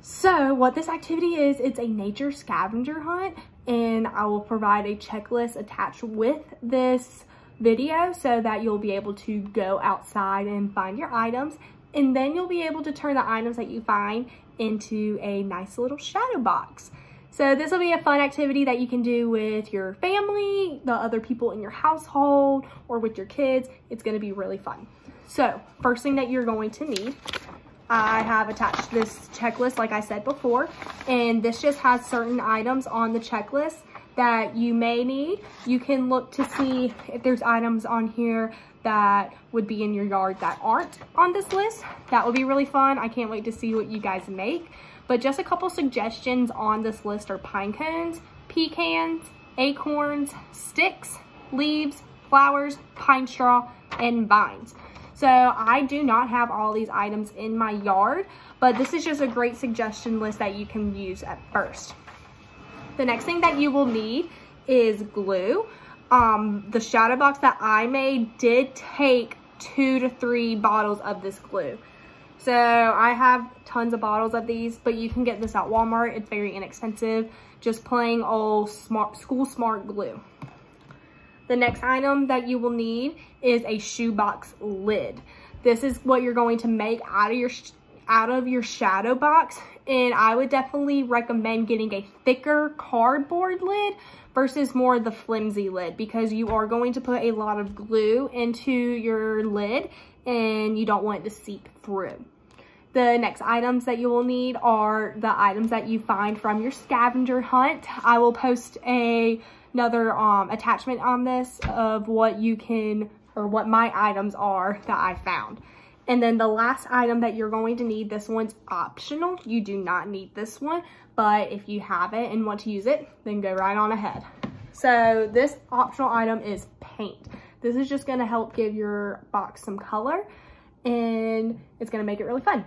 So what this activity is, it's a nature scavenger hunt, and I will provide a checklist attached with this video so that you'll be able to go outside and find your items, and then you'll be able to turn the items that you find into a nice little shadow box. So this will be a fun activity that you can do with your family, the other people in your household, or with your kids. It's going to be really fun. So first thing that you're going to need, I have attached this checklist like I said before, and this just has certain items on the checklist that you may need. You can look to see if there's items on here that would be in your yard that aren't on this list. That would be really fun. I can't wait to see what you guys make. But just a couple suggestions on this list are pine cones, pecans, acorns, sticks, leaves, flowers, pine straw, and vines. So I do not have all these items in my yard, but this is just a great suggestion list that you can use at first. The next thing that you will need is glue. The shadow box that I made did take 2 to 3 bottles of this glue. So I have tons of bottles of these, but you can get this at Walmart. It's very inexpensive, just plain old school smart glue. The next item that you will need is a shoebox lid. This is what you're going to make out of your shadow box, and I would definitely recommend getting a thicker cardboard lid versus more the flimsy lid, because you are going to put a lot of glue into your lid and you don't want it to seep through. The next items that you will need are the items that you find from your scavenger hunt. I will post another attachment on this of what you can, or what my items are that I found. And then the last item that you're going to need, this one's optional. You do not need this one, but if you have it and want to use it, then go right on ahead. So this optional item is paint. This is just gonna help give your box some color, and it's gonna make it really fun.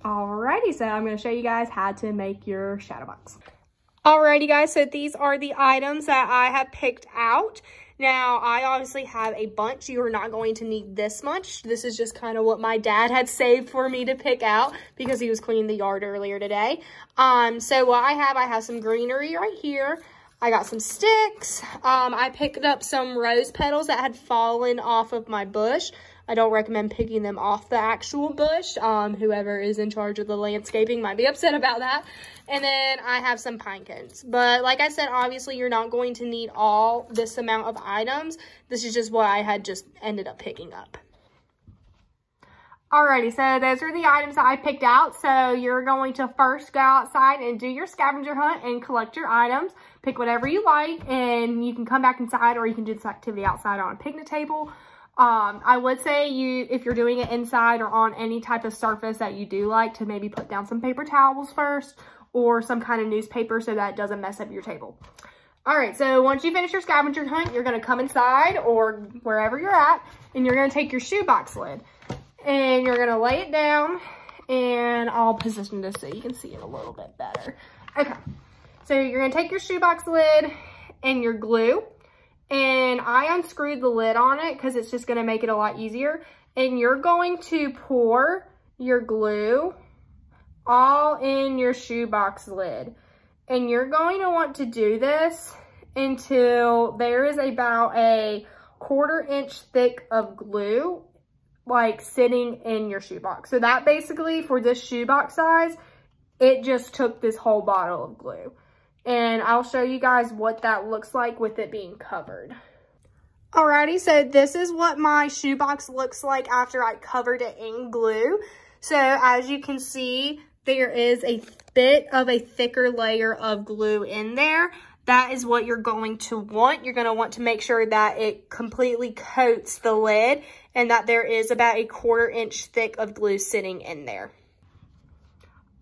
Alrighty, so I'm gonna show you guys how to make your shadow box. Alrighty guys, so these are the items that I have picked out. Now, I obviously have a bunch. You are not going to need this much. This is just kind of what my dad had saved for me to pick out because he was cleaning the yard earlier today. So what I have some greenery right here. I got some sticks. I picked up some rose petals that had fallen off of my bush. I don't recommend picking them off the actual bush. Whoever is in charge of the landscaping might be upset about that. And then I have some pine cones. But like I said, obviously you're not going to need all this amount of items. This is just what I had just ended up picking up. Alrighty, so those are the items that I picked out. So you're going to first go outside and do your scavenger hunt and collect your items. Pick whatever you like, and you can come back inside, or you can do this activity outside on a picnic table. I would say if you're doing it inside or on any type of surface that you do like, to maybe put down some paper towels first, or some kind of newspaper so that it doesn't mess up your table. Alright, so once you finish your scavenger hunt, you're going to come inside or wherever you're at, and you're going to take your shoebox lid. And you're going to lay it down, and I'll position this so you can see it a little bit better. Okay, so you're going to take your shoebox lid and your glue, and I unscrewed the lid on it because it's just going to make it a lot easier. And you're going to pour your glue all in your shoebox lid. And you're going to want to do this until there is about a 1/4 inch thick of glue, like sitting in your shoebox. So that basically, for this shoebox size, it just took this whole bottle of glue. And I'll show you guys what that looks like with it being covered. Alrighty, so this is what my shoebox looks like after I covered it in glue. So as you can see, there is a bit of a thicker layer of glue in there. That is what you're going to want. You're going to want to make sure that it completely coats the lid and that there is about a 1/4 inch thick of glue sitting in there.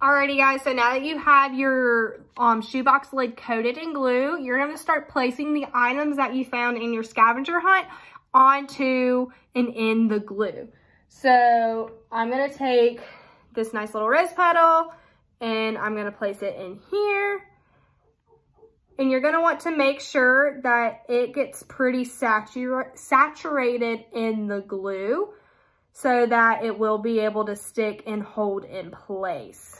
Alrighty guys, so now that you have your shoebox lid coated in glue, you're going to start placing the items that you found in your scavenger hunt onto and in the glue. So I'm going to take this nice little rose petal and I'm going to place it in here. And you're going to want to make sure that it gets pretty saturated in the glue so that it will be able to stick and hold in place.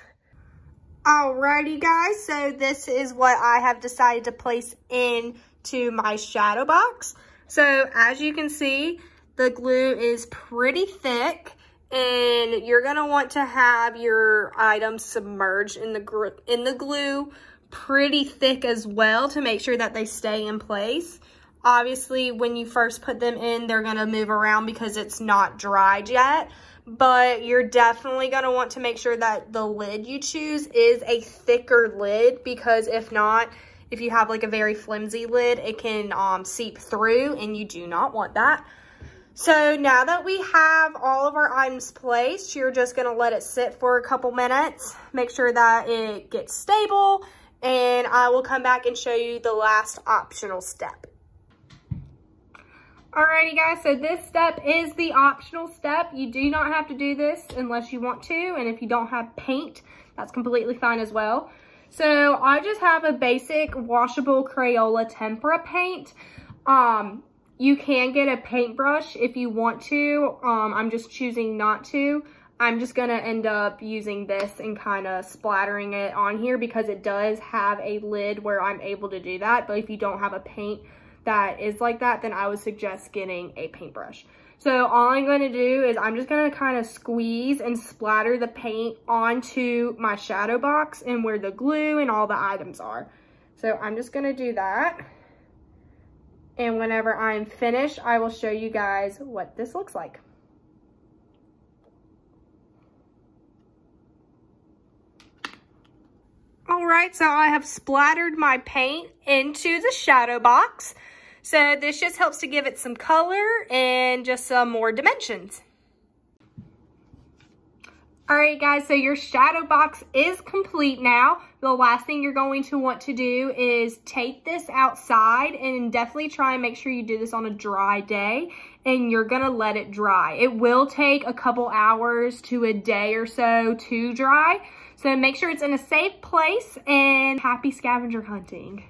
Alrighty guys, so this is what I have decided to place into my shadow box. So as you can see, the glue is pretty thick, and you're gonna want to have your items submerged in the glue pretty thick as well to make sure that they stay in place. Obviously, when you first put them in, they're gonna move around because it's not dried yet. But you're definitely going to want to make sure that the lid you choose is a thicker lid, because if not, if you have like a very flimsy lid, it can seep through, and you do not want that. So now that we have all of our items placed, you're just going to let it sit for a couple minutes, make sure that it gets stable, and I will come back and show you the last optional step. Alrighty guys, so this step is the optional step. You do not have to do this unless you want to, and if you don't have paint, that's completely fine as well. So I just have a basic washable Crayola tempera paint. You can get a paintbrush if you want to. I'm just choosing not to. I'm just gonna end up using this and kind of splattering it on here because it does have a lid where I'm able to do that. But if you don't have a paint that is like that, then I would suggest getting a paintbrush. So all I'm going to do is I'm just going to kind of squeeze and splatter the paint onto my shadow box and where the glue and all the items are. So I'm just going to do that. And whenever I'm finished, I will show you guys what this looks like. All right, so I have splattered my paint into the shadow box. So this just helps to give it some color and just some more dimensions. All right, guys, so your shadow box is complete now. The last thing you're going to want to do is take this outside, and definitely try and make sure you do this on a dry day, and you're gonna let it dry. It will take a couple hours to a day or so to dry. So make sure it's in a safe place, and happy scavenger hunting.